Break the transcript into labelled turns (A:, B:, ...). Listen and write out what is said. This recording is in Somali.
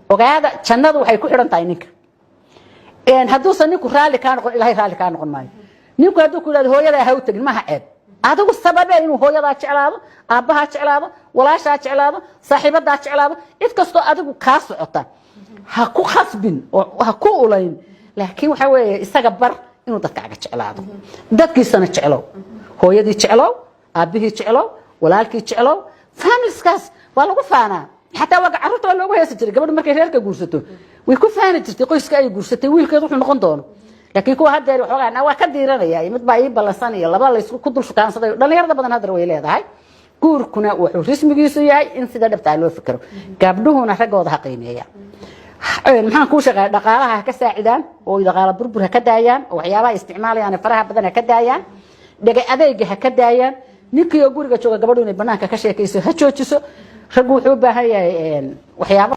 A: ogaada jannadu waxay ku xiran tahay ninka hadduusan ninku raali kaa noqon ilaahay raali kaa noqon maayo ninku hadduu ku yidhahdo hooyadaa ha u tegin maha ceeb adigu sababee inuu hooyadaa jeclaado aabbahaa jeclaado walaashaa jeclaado saaxiibadaa jeclaado cid kastoo adigu kaa socota ha ku khasbin oo ha ku ulayn laakiin waxa weeye isaga bar inuu dadkaaga jeclaado dadkiisana jeclow hooyadii jeclow aabbihii jeclow walaalkii jeclow familieskaas waa lagu faanaa حتى وقع عرفت ولا هو يسجل قبل ما كان يركب جورسته ويكون فاهم ترتي قيس كأي جورسته ويل كده روح نقندونه لكن يكون هذا يروح وقع أنا وكدير أنا يعني متبعي بلساني يلا بالله يسوق كدر شو كان صدق لا يرضى بدنا هذا الويل هذا هاي كور كنا وحسم جيسو ياي إنسداد بتاع له فكره قبله نحرق وضح قيمة يعني محن كوش دقالها كساعدان وإذا قال بربرها كدايان وعيالها استعمال يعني فرها بدنا كدايان دقي أذيجها كدايان نيكي يقول جاتوا قبلوني بناك كشيء كيسو هتشوتشو رجوع حبها هي وحياة